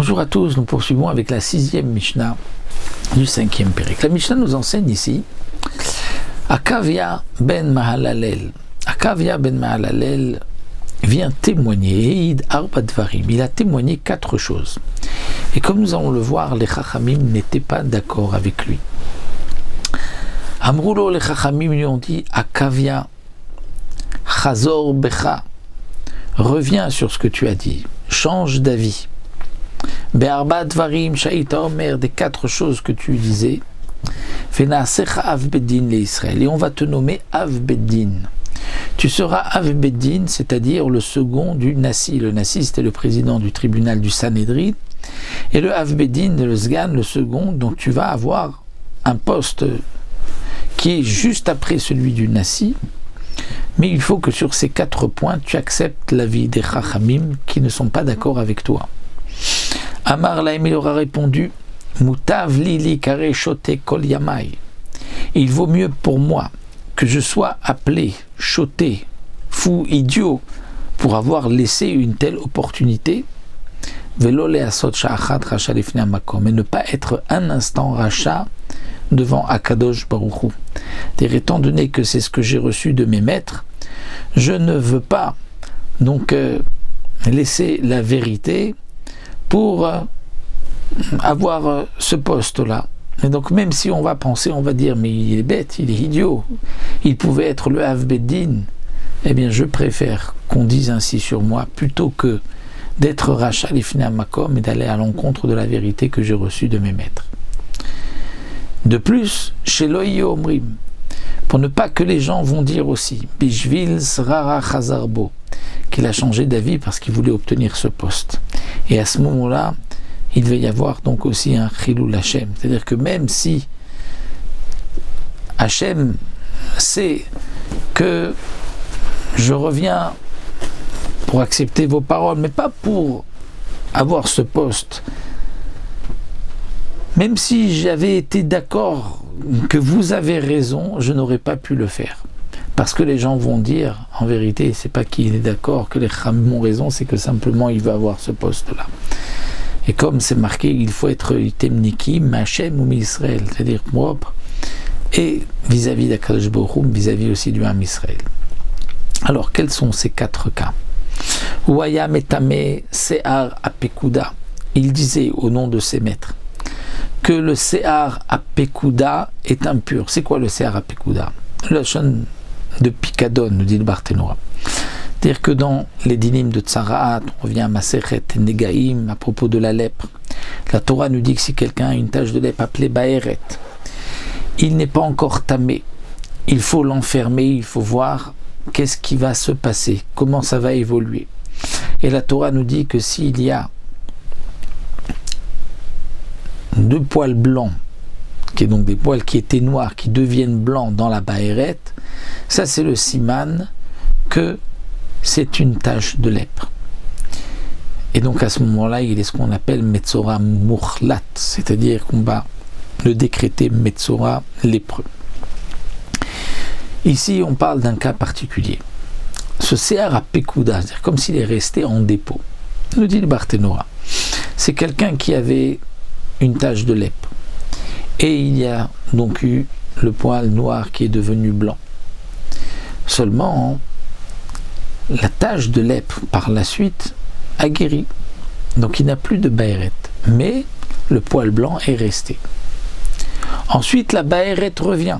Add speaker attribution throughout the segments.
Speaker 1: Bonjour à tous, nous poursuivons avec la 6e Mishnah du 5e Pérec. La Mishnah nous enseigne ici Akavia ben Mahalalel. Akavia ben Mahalalel vient témoigner, Eid Arba Dvarim. Il a témoigné 4 choses. Et comme nous allons le voir, les Chachamim n'étaient pas d'accord avec lui. Amroulo, les Chachamim lui ont dit Akavia Chazor Becha, reviens sur ce que tu as dit, change d'avis. Be'arba dvarim sha'ita omer, des 4 choses que tu disais, Ve'na'asecha av beddin le Israël, et on va te nommer av beddin. Tu seras av beddin, c'est-à-dire le second du Nassi. Le Nassi, c'était le président du tribunal du Sanhédrin, et le av beddin, le Sgan, le second, donc tu vas avoir un poste qui est juste après celui du Nassi. Mais il faut que sur ces 4 points, tu acceptes l'avis des Chachamim qui ne sont pas d'accord avec toi. Amar Laim, il aura répondu Mutav lili kare shote kol yamai. Il vaut mieux pour moi que je sois appelé choté, fou, idiot, pour avoir laissé une telle opportunité. Velo leasot sha'achat racha lifnei hamakom, et ne pas être un instant racha devant Akadosh Baruch Hu. Étant donné que c'est ce que j'ai reçu de mes maîtres, je ne veux pas donc laisser la vérité pour avoir ce poste-là. Et donc même si on va penser, on va dire, mais il est bête, il est idiot, il pouvait être le Av Beddin, eh bien je préfère qu'on dise ainsi sur moi, plutôt que d'être Racha Lifnei Hamakom et d'aller à l'encontre de la vérité que j'ai reçue de mes maîtres. De plus, chez Loïe Omrim, pour ne pas que les gens vont dire aussi, Bishvil Srara Chazarbo, qu'il a changé d'avis parce qu'il voulait obtenir ce poste. Et à ce moment-là, il va y avoir donc aussi un Chilul Hashem. C'est-à-dire que même si Hashem sait que je reviens pour accepter vos paroles, mais pas pour avoir ce poste, même si j'avais été d'accord que vous avez raison, je n'aurais pas pu le faire. Parce que les gens vont dire, en vérité, c'est pas qu'il est d'accord, que les Chachamim ont raison, c'est que simplement il veut avoir ce poste-là. Et comme c'est marqué, il faut être Temnikim, Hashem ou Israël, c'est-à-dire propre, et vis-à-vis d'Akadosh Baruch Hu, vis-à-vis aussi du Ham Israël. Alors, quels sont ces 4 cas? Ouaya Metame Se'ar Apekuda, il disait au nom de ses maîtres que le Se'ar Apekuda est impur. C'est quoi le Se'ar Apekuda? Le Lachon de Pikadon, nous dit le Barthénois. C'est-à-dire que dans les dynimes de Tzaraat, on revient à Masechet Negaim à propos de la lèpre. La Torah nous dit que si quelqu'un a une tache de lèpre appelée Baéret, il n'est pas encore tamé. Il faut l'enfermer, il faut voir qu'est-ce qui va se passer, comment ça va évoluer. Et la Torah nous dit que s'il y a 2 poils blancs, qui est donc des poils qui étaient noirs, qui deviennent blancs dans la Baéret, ça c'est le siman que c'est une tache de lèpre. Et donc à ce moment-là, il est ce qu'on appelle Metzora Mukhlat, c'est-à-dire qu'on va le décréter Metzora lépreux. Ici, on parle d'un cas particulier. Ce Se'ar Apekuda, c'est-à-dire comme s'il est resté en dépôt, nous dit le Barthénois, c'est quelqu'un qui avait une tache de lèpre. Et il y a donc eu le poil noir qui est devenu blanc. Seulement, la tache de lèpre, par la suite, a guéri. Donc il n'a plus de baéret. Mais le poil blanc est resté. Ensuite, la baéret revient.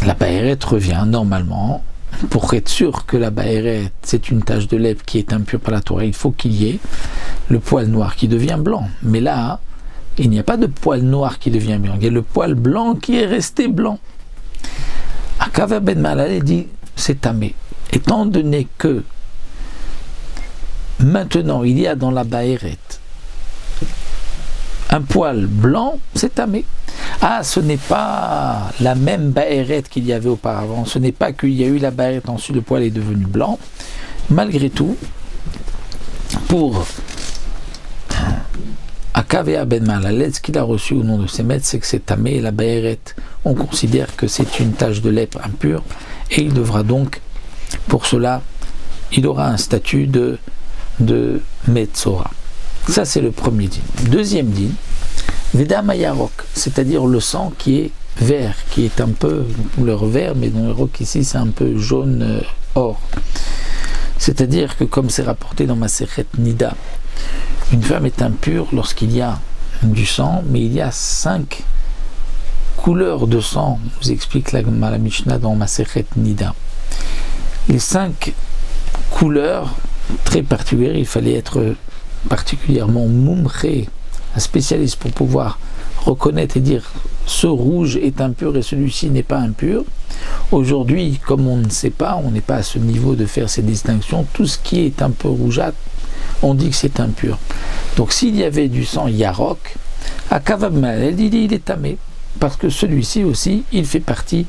Speaker 1: La baéret revient normalement. Pour être sûr que la baéret, c'est une tache de lèpre qui est impure par la Torah, il faut qu'il y ait le poil noir qui devient blanc. Mais là, il n'y a pas de poil noir qui devient blanc. Il y a le poil blanc qui est resté blanc. Akavia ben Mahalalel dit, c'est tamé. Étant donné que maintenant il y a dans la baéret un poil blanc, c'est tamé. Ah, ce n'est pas la même baéret qu'il y avait auparavant. Ce n'est pas qu'il y a eu la baéret, ensuite le poil est devenu blanc. Malgré tout, pour Akavia ben Mahalalel, ce qu'il a reçu au nom de ses maîtres, c'est que c'est tamé. Et la baéret, on considère que c'est une tache de lèpre impure, et il devra donc, pour cela, il aura un statut de Metzora. Ça, c'est le premier din. Deuxième din, Vedam Yarok, c'est-à-dire le sang qui est vert, qui est un peu couleur vert, mais dans le roc ici, c'est un peu jaune or. C'est-à-dire que, comme c'est rapporté dans Masechet Nida, une femme est impure lorsqu'il y a du sang, mais il y a 5 couleurs de sang, vous explique la Mishnah dans Masechet Nida. Les 5 couleurs très particulières, il fallait être particulièrement mumché, un spécialiste pour pouvoir reconnaître et dire ce rouge est impur et celui-ci n'est pas impur. Aujourd'hui, comme on ne sait pas, on n'est pas à ce niveau de faire ces distinctions, tout ce qui est un peu rougeâtre, on dit que c'est impur. Donc s'il y avait du sang yarok, à Kavab Malel, il est tamé, parce que celui-ci aussi, il fait partie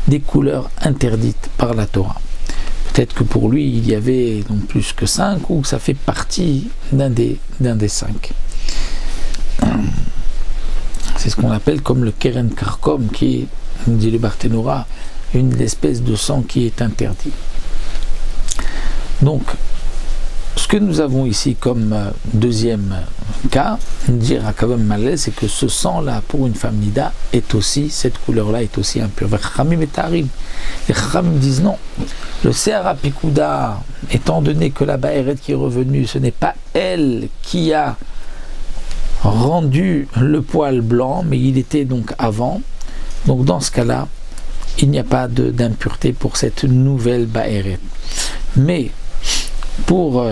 Speaker 1: des couleurs interdites par la Torah. Peut-être que pour lui, il y avait donc plus que 5, ou que ça fait partie d'un des 5. C'est ce qu'on appelle comme le Keren Karkom, qui est, dit le Barthénora, une espèce de sang qui est interdit. Donc, ce que nous avons ici comme deuxième cas, dire à Kavam Malel, c'est que ce sang-là, pour une femme nida, est aussi, cette couleur-là est aussi impure. Les Chachamim disent non. Le Seara Pikouda, étant donné que la Baéret qui est revenue, ce n'est pas elle qui a rendu le poil blanc, mais il était donc avant. Donc dans ce cas-là, il n'y a pas d'impureté pour cette nouvelle Baéret. Mais pour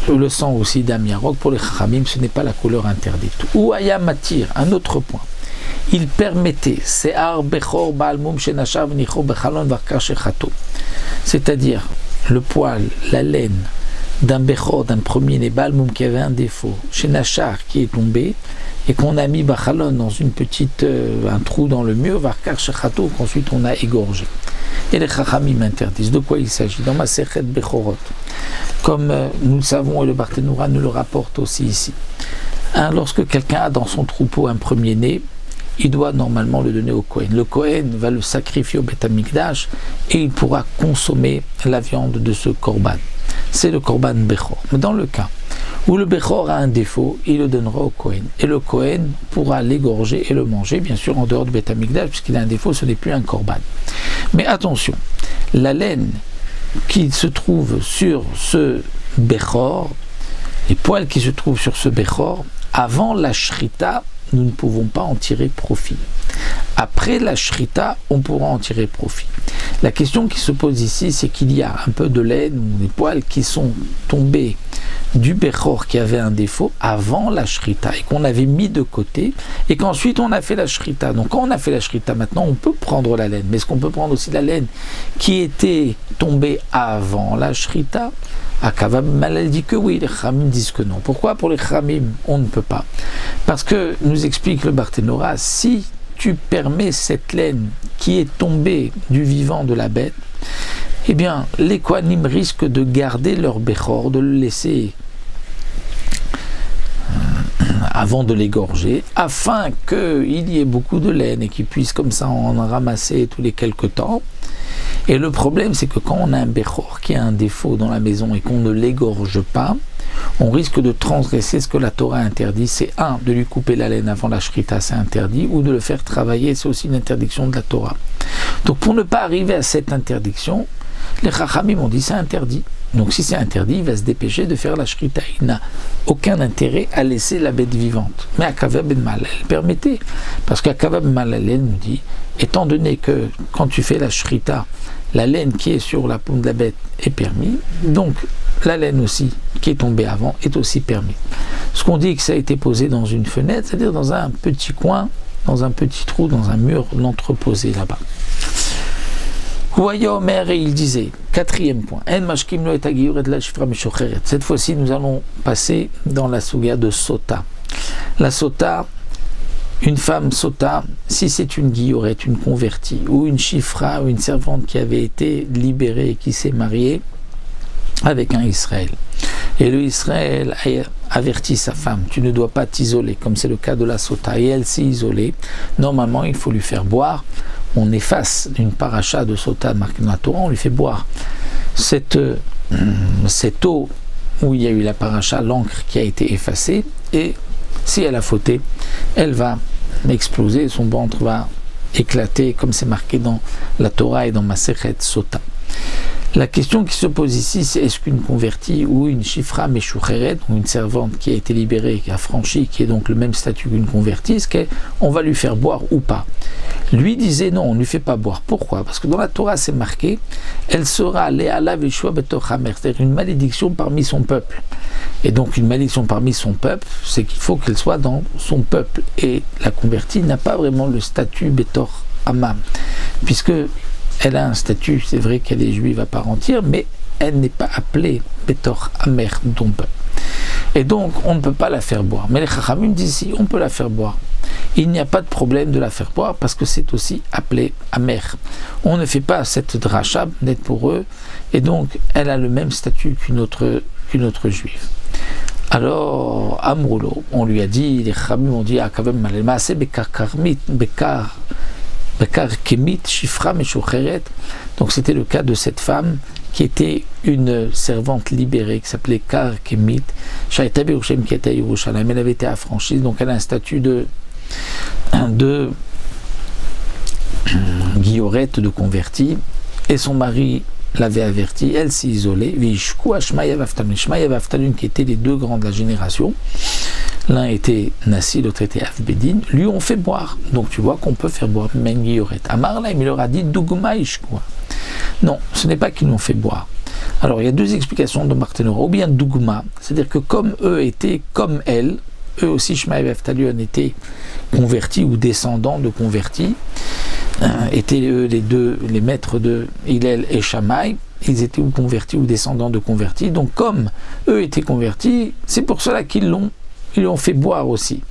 Speaker 1: le sang aussi d'Amiarok, pour les Chachamim, ce n'est pas la couleur interdite. Ou Ayamatir, un autre point. Il permettait, c'est-à-dire le poil, la laine d'un Bechor, d'un premier-né, Balmoum qui avait un défaut, chez Nachar qui est tombé, et qu'on a mis Bachalon dans une petite, un trou dans le mur, Varkar Shechato, qu'ensuite on a égorgé. Et les Chachamim interdisent. De quoi il s'agit? Dans Masechet Bechorot, comme nous le savons, et le Barthénora nous le rapporte aussi ici. Lorsque quelqu'un a dans son troupeau un premier-né, il doit normalement le donner au Kohen. Le Kohen va le sacrifier au Beth Amikdash et il pourra consommer la viande de ce korban. C'est le korban Bechor. Mais dans le cas où le Bechor a un défaut, il le donnera au Kohen. Et le Kohen pourra l'égorger et le manger, bien sûr en dehors du Beth Amikdash, puisqu'il a un défaut, ce n'est plus un korban. Mais attention, la laine qui se trouve sur ce Bechor, les poils qui se trouvent sur ce Bechor, avant la Shrita, nous ne pouvons pas en tirer profit. Après la Shrita, on pourra en tirer profit. La question qui se pose ici, c'est qu'il y a un peu de laine ou des poils qui sont tombés du Bechor qui avait un défaut avant la Shrita et qu'on avait mis de côté et qu'ensuite on a fait la Shrita. Donc quand on a fait la Shrita, maintenant on peut prendre la laine. Mais est-ce qu'on peut prendre aussi la laine qui était tombée avant la Shrita? Akavam Malel dit que oui, les Chachamim disent que non. Pourquoi pour les Chachamim on ne peut pas? Parce que, nous explique le Barthénora, si tu permets cette laine qui est tombée du vivant de la bête, eh bien les Kohanim risquent de garder leur Bechor, de le laisser avant de l'égorger, afin qu'il y ait beaucoup de laine et qu'ils puissent comme ça en ramasser tous les quelques temps. Et le problème, c'est que quand on a un Bechor qui a un défaut dans la maison et qu'on ne l'égorge pas, on risque de transgresser ce que la Torah interdit. C'est de lui couper la laine avant la Shrita, c'est interdit, ou de le faire travailler, c'est aussi une interdiction de la Torah. Donc pour ne pas arriver à cette interdiction, les Chachamim ont dit c'est interdit. Donc si c'est interdit, il va se dépêcher de faire la Shrita. Il n'a aucun intérêt à laisser la bête vivante. Mais Akav ben Malel permettait, parce qu'Akav ben Malel nous dit, étant donné que quand tu fais la Shrita, la laine qui est sur la paume de la bête est permise, donc la laine aussi qui est tombée avant est aussi permise. Ce qu'on dit que ça a été posé dans une fenêtre, c'est-à-dire dans un petit coin, dans un petit trou, dans un mur, l'entreposé là-bas. Omer, et il disait, quatrième point, cette fois-ci nous allons passer dans la souga de Sota. La Sota, une femme Sota, si c'est une guillorette, une convertie, ou une chifra, ou une servante qui avait été libérée et qui s'est mariée avec un Israël. Et le Israël a averti sa femme, tu ne dois pas t'isoler, comme c'est le cas de la Sota. Et elle s'est isolée. Normalement, il faut lui faire boire. On efface une paracha de Sota marquée dans la Torah, on lui fait boire cette eau où il y a eu la paracha, l'encre qui a été effacée, et si elle a fauté, elle va exploser, son ventre va éclater, comme c'est marqué dans la Torah et dans Masechet Sota. La question qui se pose ici, c'est est-ce qu'une convertie ou une shifra meshucheret, ou une servante qui a été libérée, qui a franchi, qui est donc le même statut qu'une convertie, est-ce qu'on va lui faire boire ou pas? Lui disait non, on ne lui fait pas boire. Pourquoi? Parce que dans la Torah, c'est marqué, elle sera le'ala veshua betoch hamer, c'est-à-dire une malédiction parmi son peuple. Et donc une malédiction parmi son peuple, c'est qu'il faut qu'elle soit dans son peuple. Et la convertie n'a pas vraiment le statut betoch hamam, puisque elle a un statut, c'est vrai qu'elle est juive à part entière, mais elle n'est pas appelée Betoch Amer, ton peuple. Et donc, on ne peut pas la faire boire. Mais les Chachamim disent ici, on peut la faire boire. Il n'y a pas de problème de la faire boire parce que c'est aussi appelé Amer. On ne fait pas cette dracha d'être pour eux, et donc elle a le même statut qu'une autre juive. Alors, Amroulo, on lui a dit, les Chachamim ont dit, ah, quand même, elle m'a assez Bekar Kemit, Shifra Meshucheret. Donc c'était le cas de cette femme qui était une servante libérée, qui s'appelait Kar Kemit, Shaita Berushem qui était à Yerushalayim. Elle avait été affranchie, donc elle a un statut de guillorette, de convertie, et son mari l'avait avertie, elle s'est isolée, Vishkua Shmaya Vaftalun, Shmaya Vaftalun qui étaient les deux grands de la génération. L'un était Nassi, l'autre était Avbedin, lui ont fait boire. Donc tu vois qu'on peut faire boire même Guilloret. Amarlaim, il leur a dit Dougma Ishkwa. Non, ce n'est pas qu'ils l'ont fait boire. Alors il y a deux explications de Martinora. Ou bien Dougma, c'est-à-dire que comme eux étaient comme elle, eux aussi Shmaï et Avtalion étaient convertis ou descendants de convertis, étaient eux les maîtres de Hillel et Shammai. Ils étaient ou convertis ou descendants de convertis. Donc comme eux étaient convertis, c'est pour cela qu'ils l'ont fait boire aussi.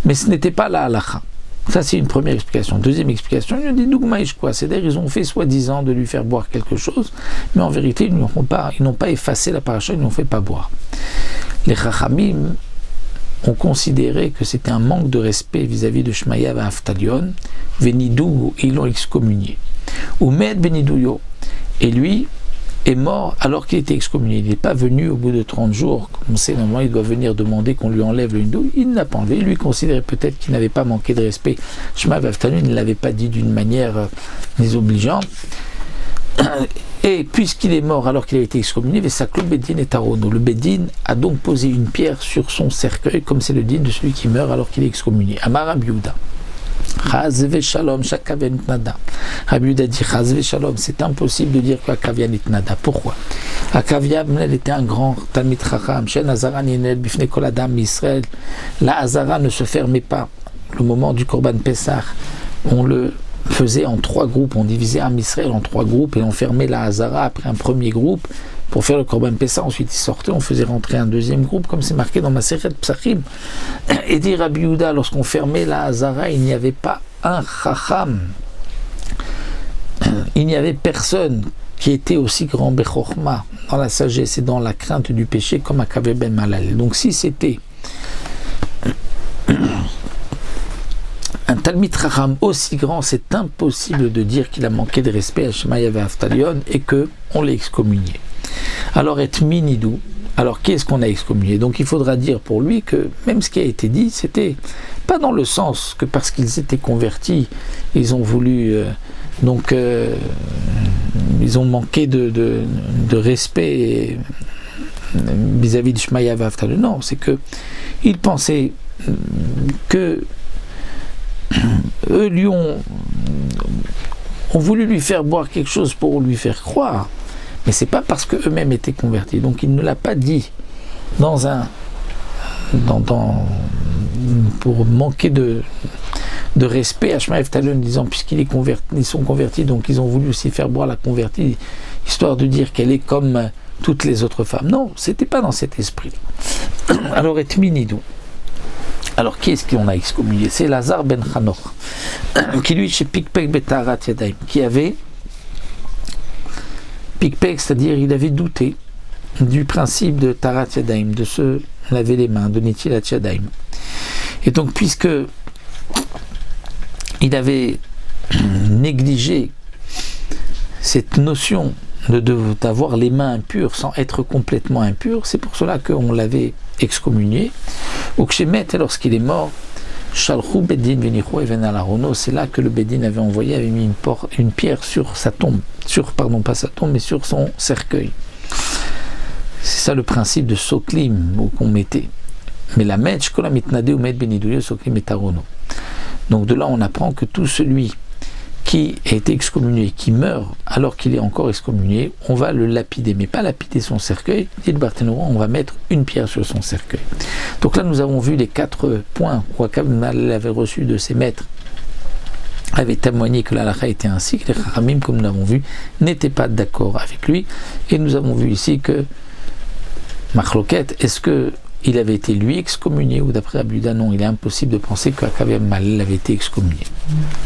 Speaker 1: Mais ce n'était pas la halacha. Ça, c'est une première explication. Deuxième explication, ils ont dit Dougmaïch quoi. C'est-à-dire ils ont fait soi-disant de lui faire boire quelque chose, mais en vérité, ils n'ont pas effacé la paracha, ils ne l'ont fait pas boire. Les Chachamim ont considéré que c'était un manque de respect vis-à-vis de Shmaya et Avtalion. Venidou, ils l'ont excommunié. Ou Med Benidouyo. Et lui est mort alors qu'il était excommunié. Il n'est pas venu au bout de 30 jours, comme on sait, normalement il doit venir demander qu'on lui enlève le hindou, il ne l'a pas enlevé, il lui considérait peut-être qu'il n'avait pas manqué de respect. Shema Vaftalun ne l'avait pas dit d'une manière désobligeante, et puisqu'il est mort alors qu'il a été excommunié, Vesaklo Bedin et Tarono, le Bedin a donc posé une pierre sur son cercueil, comme c'est le din de celui qui meurt alors qu'il est excommunié. Amar Rabbi Yehuda. Chazve Shalom, Shakavian Itnada. Rabbi Yehuda dit Chazve Shalom, c'est impossible de dire qu'Akavian Itnada. Pourquoi? Akavian, elle était un grand Talmid Chacham, Shen Hazara Ninel Bifne Kol Adam Israël. La Hazara ne se fermait pas. Le moment du Korban Pessah, on le faisait en 3 groupes, on divisait Am Israël en 3 groupes et on fermait la Hazara après un premier groupe pour faire le Korban Pessah. Ensuite il sortait, on faisait rentrer un deuxième groupe, comme c'est marqué dans Masechet Psachim. Et dit Rabbi Yehuda, lorsqu'on fermait la Hazara, il n'y avait pas un Chacham, il n'y avait personne qui était aussi grand Bechorma dans la sagesse et dans la crainte du péché comme Akav ben Malal. Donc si c'était un Talmid Chacham aussi grand, c'est impossible de dire qu'il a manqué de respect à Shemaya V'Avtalion et qu'on l'a excommunié. Alors, et minidou, alors qui est-ce qu'on a excommunié? Donc il faudra dire pour lui que même ce qui a été dit, c'était pas dans le sens que parce qu'ils étaient convertis, ils ont voulu, ils ont manqué de respect vis-à-vis de Shemaya V'Avtalion. Non, c'est que ils pensaient que eux lui ont voulu lui faire boire quelque chose pour lui faire croire, mais c'est pas parce qu'eux-mêmes étaient convertis. Donc il ne l'a pas dit pour manquer de respect à Shema V'Avtalion, disant puisqu'ils sont convertis, donc ils ont voulu aussi faire boire la convertie, histoire de dire qu'elle est comme toutes les autres femmes. Non, c'était pas dans cet esprit. Alors Etminidou. Alors, qui est-ce qu'on a excommunié? C'est Lazar ben Hanoch, qui lui, chez Pikpek Betarat Yadaim, qui avait Pikpek, c'est-à-dire il avait douté du principe de Tarat Yadaim, de se laver les mains, de Netilat Yadaim. Et donc, puisque il avait négligé cette notion d'avoir les mains impures sans être complètement impur. C'est pour cela qu'on l'avait excommunié. Ou Kshemet, lorsqu'il est mort, Shalchou Bedin Venichou Even Alarono, c'est là que le Bedin avait mis une pierre sur sa tombe, pas sa tombe, mais sur son cercueil. C'est ça le principe de Soklim qu'on mettait. Mais la Metch, Kolamitnade ou Met Benidouye, Soklim et Tarono. Donc de là, on apprend que tout celui qui a été excommunié, qui meurt alors qu'il est encore excommunié, on va le lapider, mais pas lapider son cercueil, dit le Barthénois, on va mettre une pierre sur son cercueil. Donc là, nous avons vu les 4 points qu'Akab avait reçus de ses maîtres, avait témoigné que l'halakha était ainsi, que les Chachamim, comme nous l'avons vu, n'étaient pas d'accord avec lui, et nous avons vu ici que Machloket, est-ce que il avait été lui excommunié, ou d'après Abuda, non, il est impossible de penser qu'Akab l'avait été excommunié.